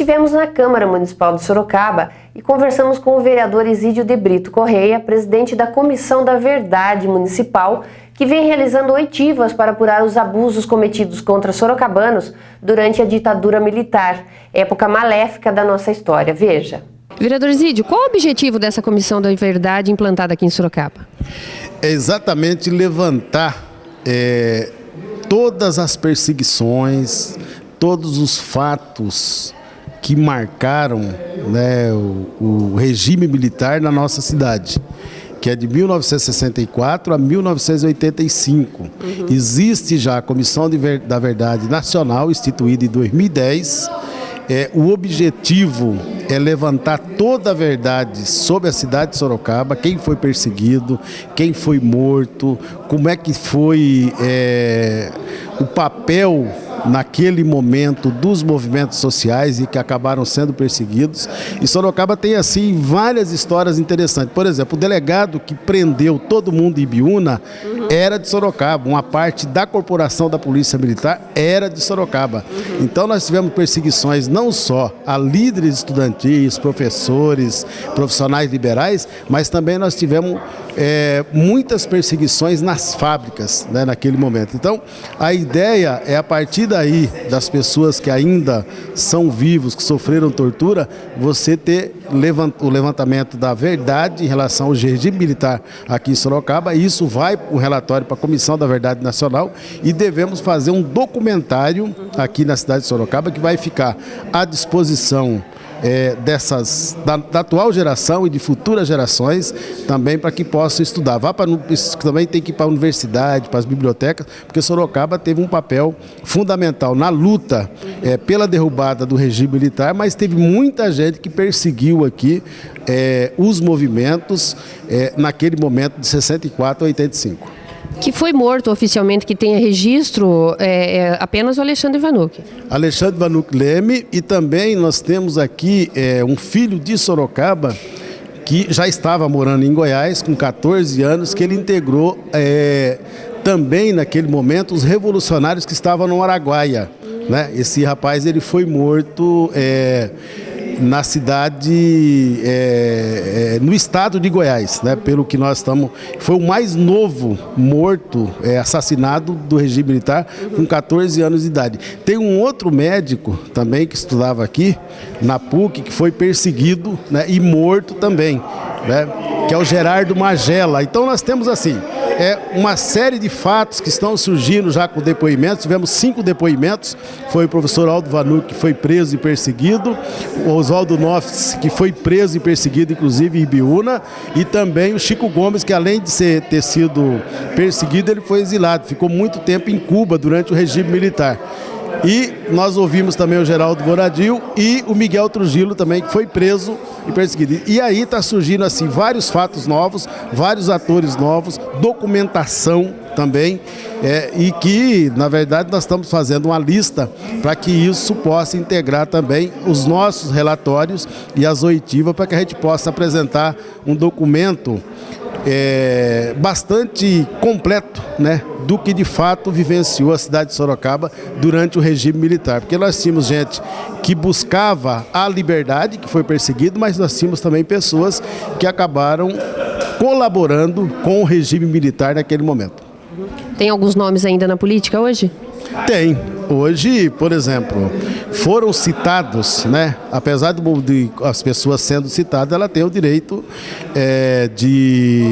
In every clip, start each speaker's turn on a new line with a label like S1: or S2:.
S1: estivemos na Câmara Municipal de Sorocaba e conversamos com o vereador Isídio de Brito Correia, presidente da Comissão da Verdade Municipal, que vem realizando oitivas para apurar os abusos cometidos contra sorocabanos durante a ditadura militar, época maléfica da nossa história. Veja. Vereador Isídio, qual o objetivo dessa Comissão da Verdade implantada aqui em Sorocaba?
S2: É exatamente levantar todas as perseguições, todos os fatos que marcaram, né, o regime militar na nossa cidade, que é de 1964 a 1985. Existe já a Comissão da Verdade Nacional, instituída em 2010. O objetivo é levantar toda a verdade sobre a cidade de Sorocaba, quem foi perseguido, quem foi morto, como é que foi o papel naquele momento dos movimentos sociais e que acabaram sendo perseguidos. E Sorocaba tem, assim, várias histórias interessantes. Por exemplo, o delegado que prendeu todo mundo em Ibiúna era de Sorocaba. Uma parte da corporação da Polícia Militar era de Sorocaba. Então nós tivemos perseguições não só a líderes estudantis, professores, profissionais liberais, mas também nós tivemos muitas perseguições nas fábricas, né, naquele momento. Então a ideia é, a partir daí, das pessoas que ainda são vivos, que sofreram tortura, você ter o levantamento da verdade em relação ao regime militar aqui em Sorocaba. Isso vai o relatório para a Comissão da Verdade Nacional e devemos fazer um documentário aqui na cidade de Sorocaba que vai ficar à disposição da atual geração e de futuras gerações também, para que possam estudar. Também tem que ir para a universidade, para as bibliotecas, porque Sorocaba teve um papel fundamental na luta pela derrubada do regime militar, mas teve muita gente que perseguiu aqui os movimentos naquele momento de 64 a 85.
S1: Que foi morto oficialmente, que tenha registro, apenas o Alexandre Vanucchi.
S2: Alexandre Vanucchi Leme, e também nós temos aqui um filho de Sorocaba que já estava morando em Goiás com 14 anos, que ele integrou também naquele momento os revolucionários que estavam no Araguaia, né? Esse rapaz, ele foi morto na cidade, no estado de Goiás, né? Pelo que nós estamos, foi o mais novo morto, assassinado do regime militar, com 14 anos de idade. Tem um outro médico também que estudava aqui na PUC, que foi perseguido, né, e morto também, né, que é o Gerardo Magela. Então nós temos, assim, uma série de fatos que estão surgindo já com depoimentos. Tivemos 5 depoimentos. Foi o professor Aldo Vanucchi, que foi preso e perseguido, o Oswaldo Nofres, que foi preso e perseguido, inclusive em Ibiúna, e também o Chico Gomes, que além de ter sido perseguido, ele foi exilado, ficou muito tempo em Cuba durante o regime militar. E nós ouvimos também o Geraldo Boradil e o Miguel Trujillo também, que foi preso e perseguido. E aí está surgindo, assim, vários fatos novos, vários atores novos, documentação também, e que, na verdade, nós estamos fazendo uma lista para que isso possa integrar também os nossos relatórios e as oitivas, para que a gente possa apresentar um documento bastante completo, né, do que de fato vivenciou a cidade de Sorocaba durante o regime militar. Porque nós tínhamos gente que buscava a liberdade, que foi perseguido, mas nós tínhamos também pessoas que acabaram colaborando com o regime militar naquele momento.
S1: Tem alguns nomes ainda na política hoje?
S2: Tem. Hoje, por exemplo, foram citados, né? Apesar de as pessoas sendo citadas, ela tem o direito de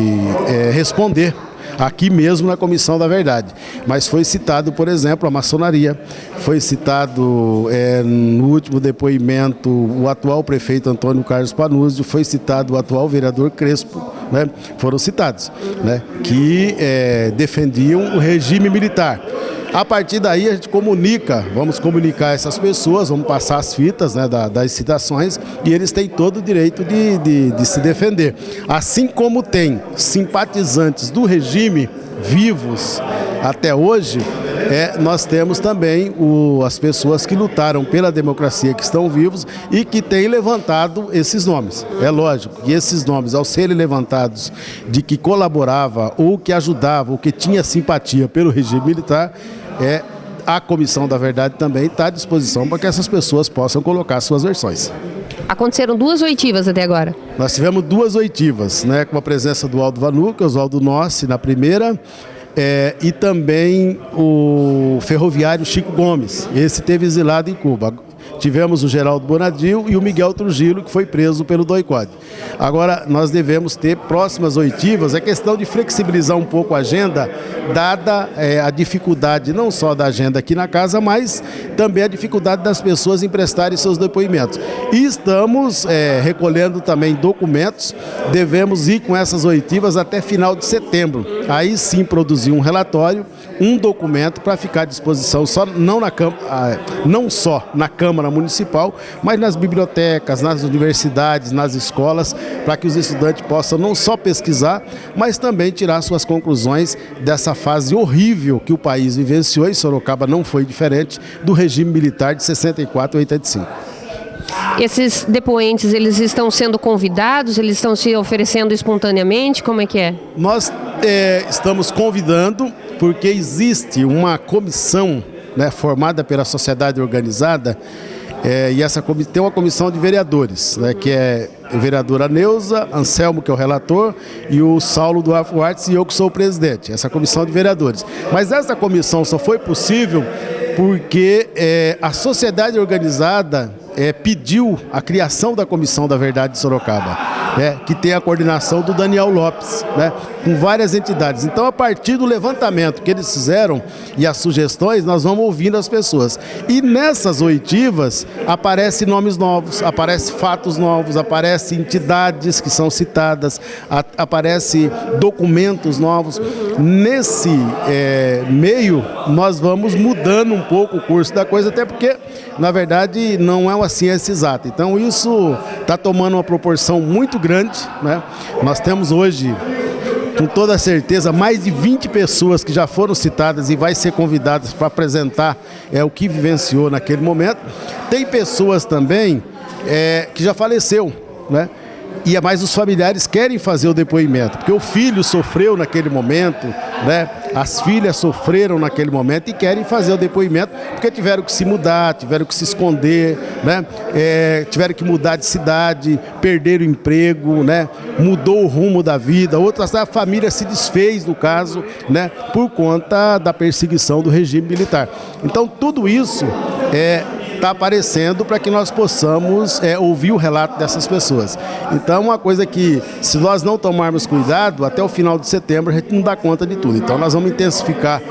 S2: responder aqui mesmo na Comissão da Verdade. Mas foi citado, por exemplo, a maçonaria, foi citado no último depoimento o atual prefeito Antônio Carlos Panuzzi, foi citado o atual vereador Crespo, né? Foram citados, né, que defendiam o regime militar. A partir daí a gente vamos comunicar essas pessoas, vamos passar as fitas, né, das citações, e eles têm todo o direito de se defender. Assim como tem simpatizantes do regime vivos até hoje, nós temos também as pessoas que lutaram pela democracia, que estão vivos e que têm levantado esses nomes. É lógico que esses nomes, ao serem levantados de que colaborava ou que ajudava ou que tinha simpatia pelo regime militar, a Comissão da Verdade também está à disposição para que essas pessoas possam colocar suas versões.
S1: Aconteceram 2 oitivas até agora.
S2: Nós tivemos 2 oitivas, né, com a presença do Aldo Vanucci, Oswaldo Nossi na primeira, e também o ferroviário Chico Gomes, esse teve exilado em Cuba. Tivemos o Geraldo Bonadil e o Miguel Trujillo, que foi preso pelo DOI-CODE. Agora, nós devemos ter próximas oitivas, é questão de flexibilizar um pouco a agenda, dada a dificuldade não só da agenda aqui na casa, mas também a dificuldade das pessoas em prestarem seus depoimentos. E estamos recolhendo também documentos, devemos ir com essas oitivas até final de setembro. Aí sim produzir um relatório, um documento para ficar à disposição, não só na Câmara Municipal, mas nas bibliotecas, nas universidades, nas escolas, para que os estudantes possam não só pesquisar, mas também tirar suas conclusões dessa fase horrível que o país vivenciou, e Sorocaba não foi diferente, do regime militar de 64 a 85.
S1: Esses depoentes, eles estão sendo convidados, eles estão se oferecendo espontaneamente, como é que é?
S2: Nós estamos convidando, porque existe uma comissão, né, formada pela sociedade organizada, e essa tem uma comissão de vereadores, né, que é a vereadora Neuza, Anselmo, que é o relator, e o Saulo do Artes, e eu que sou o presidente, essa comissão de vereadores. Mas essa comissão só foi possível porque a sociedade organizada pediu a criação da Comissão da Verdade de Sorocaba, que tem a coordenação do Daniel Lopes, com várias entidades. Então, a partir do levantamento que eles fizeram e as sugestões, nós vamos ouvindo as pessoas. E nessas oitivas aparecem nomes novos, aparecem fatos novos, aparecem entidades que são citadas, aparecem documentos novos. Nesse meio, nós vamos mudando um pouco o curso da coisa, até porque, na verdade, não é uma ciência exata. Então, isso está tomando uma proporção muito grande, né? Nós temos hoje, com toda certeza, mais de 20 pessoas que já foram citadas e vai ser convidadas para apresentar o que vivenciou naquele momento. Tem pessoas também que já faleceu, né? E mais os familiares querem fazer o depoimento, porque o filho sofreu naquele momento, né? As filhas sofreram naquele momento e querem fazer o depoimento, porque tiveram que se mudar, tiveram que se esconder, né? Tiveram que mudar de cidade, perderam o emprego, né? Mudou o rumo da vida, outras, a família se desfez, no caso, né? Por conta da perseguição do regime militar. Então, tudo isso está aparecendo para que nós possamos ouvir o relato dessas pessoas. Então, uma coisa que, se nós não tomarmos cuidado, até o final de setembro a gente não dá conta de tudo. Então, nós vamos intensificar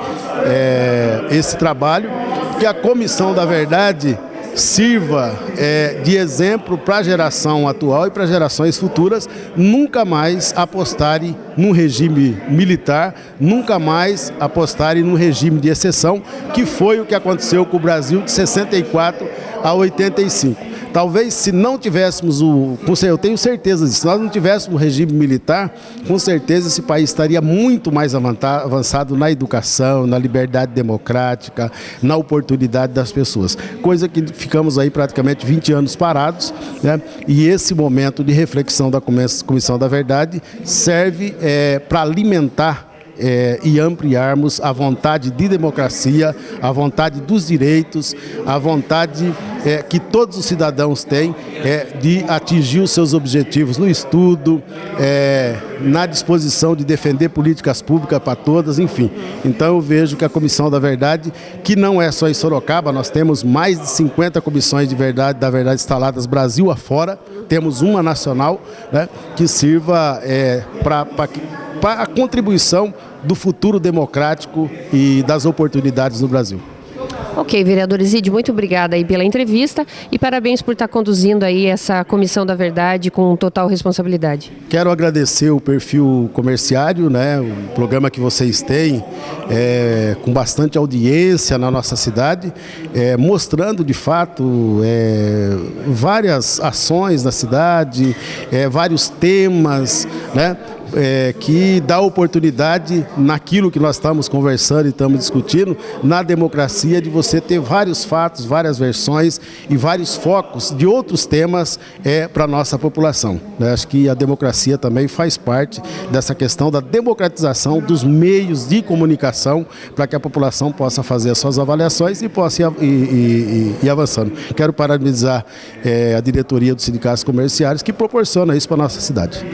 S2: esse trabalho, que a Comissão da Verdade sirva de exemplo para a geração atual e para gerações futuras nunca mais apostarem num regime militar, nunca mais apostarem num regime de exceção, que foi o que aconteceu com o Brasil de 64 a 85. Talvez, se não tivéssemos eu tenho certeza disso, se nós não tivéssemos o regime militar, com certeza esse país estaria muito mais avançado na educação, na liberdade democrática, na oportunidade das pessoas. Coisa que ficamos aí praticamente 20 anos parados, né? E esse momento de reflexão da Comissão da Verdade serve para alimentar e ampliarmos a vontade de democracia, a vontade dos direitos, a vontade que todos os cidadãos têm de atingir os seus objetivos no estudo, na disposição de defender políticas públicas para todas, enfim. Então eu vejo que a Comissão da Verdade, que não é só em Sorocaba, nós temos mais de 50 comissões da verdade instaladas Brasil afora, temos uma nacional, né, que sirva para a contribuição do futuro democrático e das oportunidades no Brasil.
S1: Ok, vereador Isidio, muito obrigada aí pela entrevista e parabéns por estar conduzindo aí essa Comissão da Verdade com total responsabilidade.
S2: Quero agradecer o Perfil Comerciário, né, o programa que vocês têm, com bastante audiência na nossa cidade, mostrando de fato várias ações na cidade, vários temas, né? que dá oportunidade naquilo que nós estamos conversando e estamos discutindo, na democracia, de você ter vários fatos, várias versões e vários focos de outros temas para a nossa população. Acho que a democracia também faz parte dessa questão da democratização dos meios de comunicação para que a população possa fazer as suas avaliações e possa ir avançando. Quero parabenizar a diretoria dos sindicatos comerciários que proporciona isso para a nossa cidade.